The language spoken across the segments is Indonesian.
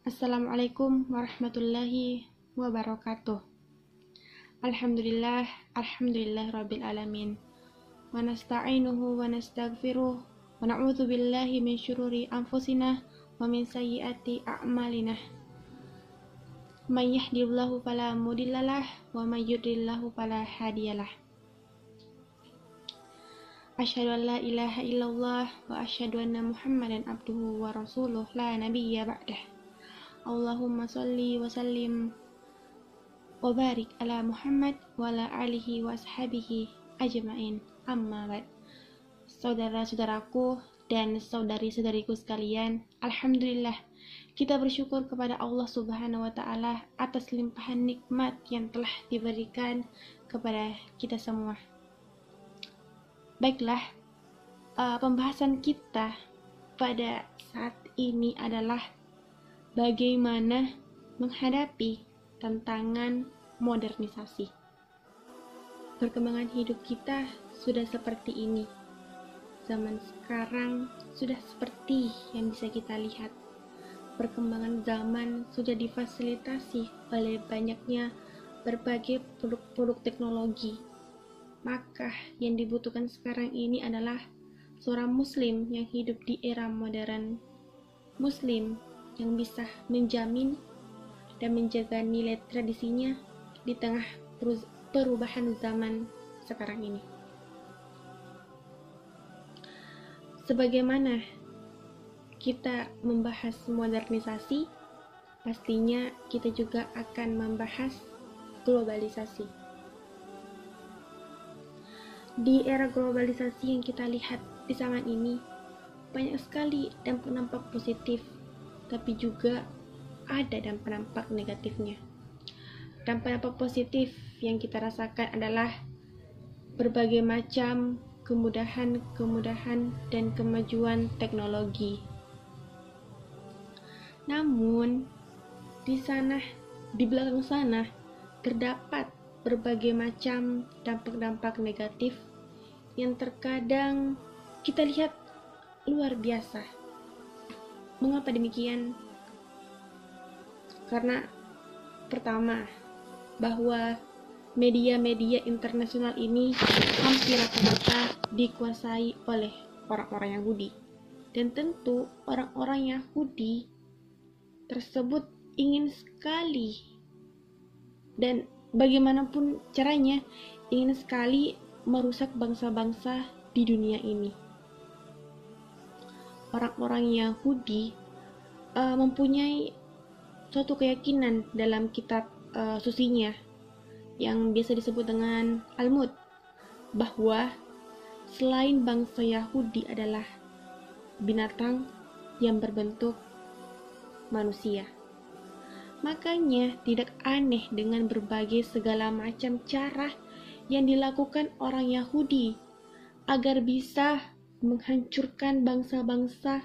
Assalamualaikum warahmatullahi wabarakatuh. Alhamdulillah rabbil alamin. Wa nasta'inuhu wa nastaghfiruh wa na'udzu billahi min syururi anfusina wa min sayyiati a'malina. May yahdihillahu fala mudhillalah wa may yudhlilhu fala hadiyalah. Asyhadu an la ilaha illallah wa asyhadu anna Muhammadan abduhu wa rasuluh la nabiyya ba'dah. Allahumma sholli wa sallim wa barik ala Muhammad wa ala alihi wa ashabihi ajma'in. Amma ba'd. Saudara-saudaraku dan saudari-saudariku sekalian, alhamdulillah kita bersyukur kepada Allah Subhanahu wa taala atas limpahan nikmat yang telah diberikan kepada kita semua. Baiklah, pembahasan kita pada saat ini adalah bagaimana menghadapi tantangan modernisasi. Perkembangan hidup kita sudah seperti ini. Zaman sekarang sudah seperti yang bisa kita lihat. Perkembangan zaman sudah difasilitasi oleh banyaknya berbagai produk-produk teknologi. Maka yang dibutuhkan sekarang ini adalah seorang muslim yang hidup di era modern. Muslim yang bisa menjamin dan menjaga nilai tradisinya di tengah perubahan zaman sekarang ini. Sebagaimana kita membahas modernisasi, pastinya kita juga akan membahas globalisasi. Di era globalisasi yang kita lihat di zaman ini, banyak sekali dampak-dampak positif, tapi juga ada dampak-dampak negatifnya. Dampak-dampak positif yang kita rasakan adalah berbagai macam kemudahan dan kemajuan teknologi. Namun, di belakang sana terdapat berbagai macam dampak-dampak negatif yang terkadang kita lihat luar biasa. Mengapa demikian? Karena pertama, bahwa media-media internasional ini hampir rata-rata dikuasai oleh orang-orang Yahudi. Dan tentu orang-orang Yahudi tersebut ingin sekali, dan bagaimanapun caranya, ingin sekali merusak bangsa-bangsa di dunia ini. Orang-orang Yahudi mempunyai suatu keyakinan dalam kitab sucinya yang biasa disebut dengan Talmud, bahwa selain bangsa Yahudi adalah binatang yang berbentuk manusia. Makanya tidak aneh dengan berbagai segala macam cara yang dilakukan orang Yahudi agar bisa menghancurkan bangsa-bangsa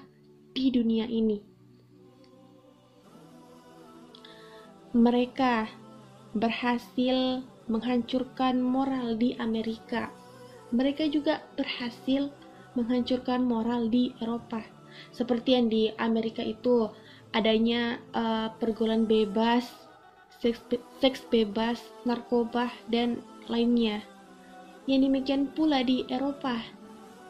di dunia ini. Mereka berhasil menghancurkan moral di Amerika. Mereka juga berhasil menghancurkan moral di Eropa. Seperti yang di Amerika itu adanya pergaulan bebas, seks bebas, narkoba, dan lainnya. Yang demikian pula di Eropa.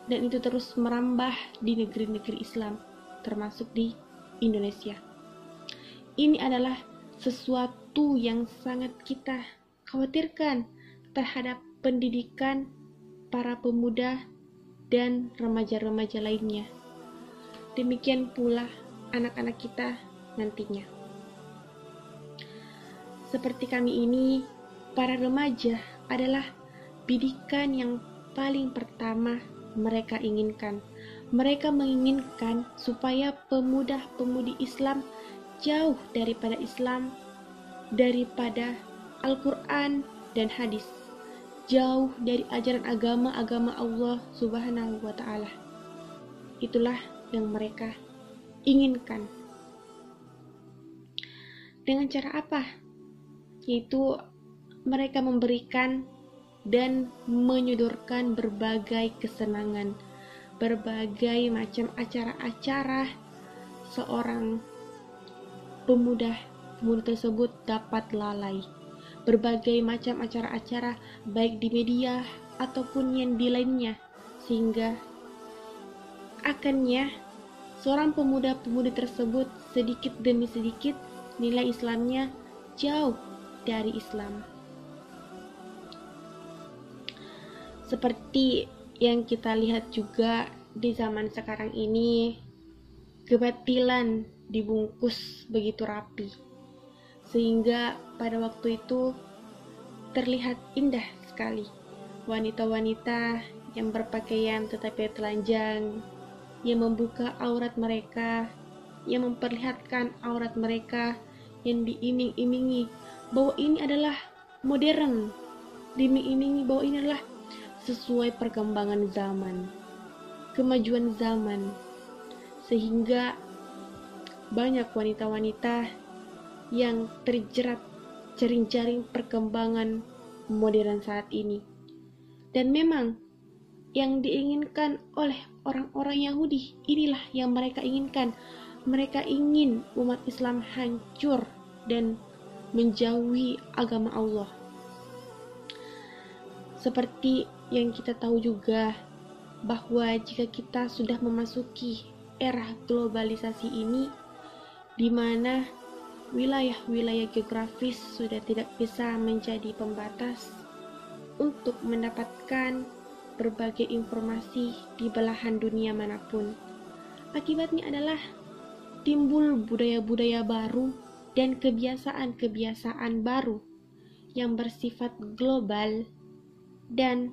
Dan itu terus merambah di negeri-negeri Islam, termasuk di Indonesia. Ini adalah sesuatu yang sangat kita khawatirkan terhadap pendidikan para pemuda dan remaja-remaja lainnya. Demikian pula anak-anak kita nantinya. Seperti kami ini, para remaja adalah bidikan yang paling pertama mereka inginkan. Mereka menginginkan supaya pemuda-pemudi Islam jauh daripada Islam, daripada Al-Quran dan hadis, jauh dari ajaran agama-agama Allah Subhanahu wa ta'ala. Itulah yang mereka inginkan. Dengan cara apa? Yaitu mereka memberikan dan menyodorkan berbagai kesenangan, berbagai macam acara-acara seorang pemuda tersebut dapat lalai. Berbagai macam acara-acara baik di media ataupun yang di lainnya, sehingga akhirnya seorang pemuda-pemudi tersebut sedikit demi sedikit nilai Islamnya jauh dari Islam. Seperti yang kita lihat juga di zaman sekarang ini, kebatilan dibungkus begitu rapi, sehingga pada waktu itu terlihat indah sekali wanita-wanita yang berpakaian tetapi telanjang, yang membuka aurat mereka, yang memperlihatkan aurat mereka, yang diiming-imingi bahwa ini adalah modern, diiming-imingi bahwa ini adalah sesuai perkembangan zaman, kemajuan zaman, sehingga banyak wanita-wanita yang terjerat jaring-jaring perkembangan modern saat ini. Dan memang yang diinginkan oleh orang-orang Yahudi, inilah yang mereka inginkan. Mereka ingin umat Islam hancur dan menjauhi agama Allah. Seperti yang kita tahu juga, bahwa jika kita sudah memasuki era globalisasi ini, di mana wilayah-wilayah geografis sudah tidak bisa menjadi pembatas untuk mendapatkan berbagai informasi di belahan dunia manapun. Akibatnya adalah timbul budaya-budaya baru dan kebiasaan-kebiasaan baru yang bersifat global dan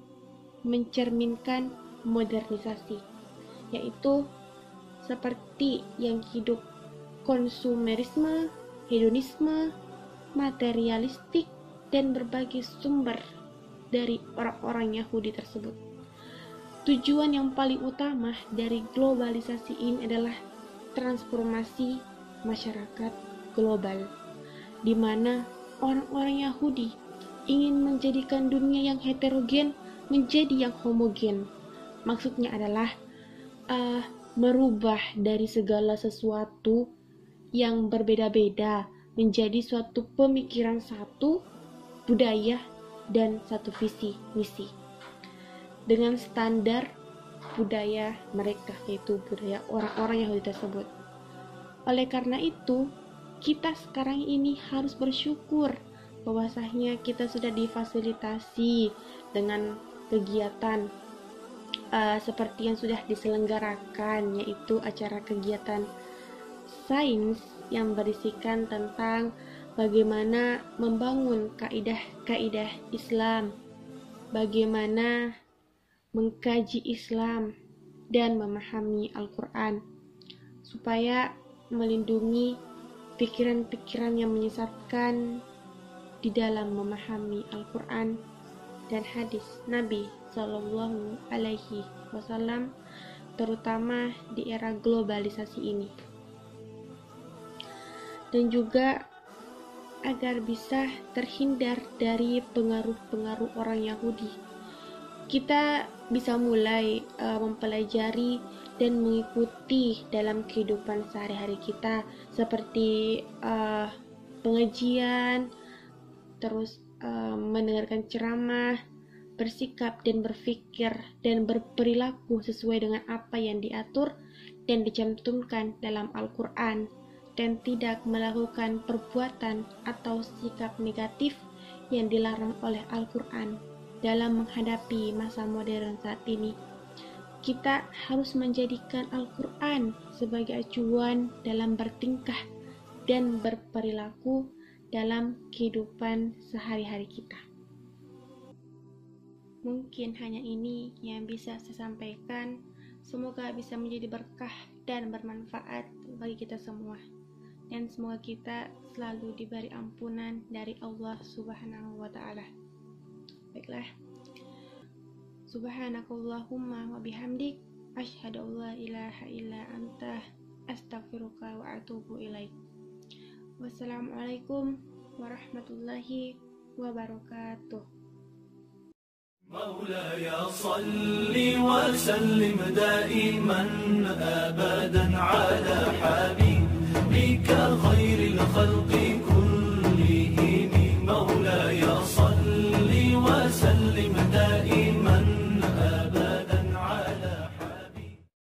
mencerminkan modernisasi, yaitu seperti yang hidup konsumerisme, hedonisme, materialistik, dan berbagai sumber dari orang-orang Yahudi tersebut. Tujuan yang paling utama dari globalisasi ini adalah transformasi masyarakat global, di mana orang-orang Yahudi ingin menjadikan dunia yang heterogen menjadi yang homogen. Maksudnya adalah merubah dari segala sesuatu yang berbeda-beda menjadi suatu pemikiran satu, budaya, dan satu visi misi dengan standar budaya mereka, yaitu budaya orang-orang Yahudi tersebut. Oleh karena itu, kita sekarang ini harus bersyukur bahwasanya kita sudah difasilitasi dengan kegiatan seperti yang sudah diselenggarakan, yaitu acara kegiatan sains yang berisikan tentang bagaimana membangun kaidah-kaidah Islam, bagaimana mengkaji Islam dan memahami Al-Quran, supaya melindungi pikiran-pikiran yang menyesatkan di dalam memahami Al-Quran dan hadis Nabi Shallallahu Alaihi Wasallam, terutama di era globalisasi ini. Dan juga agar bisa terhindar dari pengaruh-pengaruh orang Yahudi, kita bisa mulai mempelajari dan mengikuti dalam kehidupan sehari-hari kita, seperti pengajian, terus mendengarkan ceramah, bersikap dan berpikir dan berperilaku sesuai dengan apa yang diatur dan dicantumkan dalam Al-Quran, dan tidak melakukan perbuatan atau sikap negatif yang dilarang oleh Al-Quran. Dalam menghadapi masa modern saat ini, kita harus menjadikan Al-Quran sebagai acuan dalam bertingkah dan berperilaku dalam kehidupan sehari-hari kita. Mungkin hanya ini yang bisa saya sampaikan. Semoga bisa menjadi berkah dan bermanfaat bagi kita semua. Dan semoga kita selalu diberi ampunan dari Allah Subhanahu wa Ta'ala. Baiklah. Subhanakallahumma wa bihamdik, asyhadu an la ilaha illa anta, astaghfiruka wa atubu ilaik. Wassalamualaikum warahmatullahi wabarakatuh. مولاي صل وسلم دائما أبدا على حبيبك نبيك خير الخلق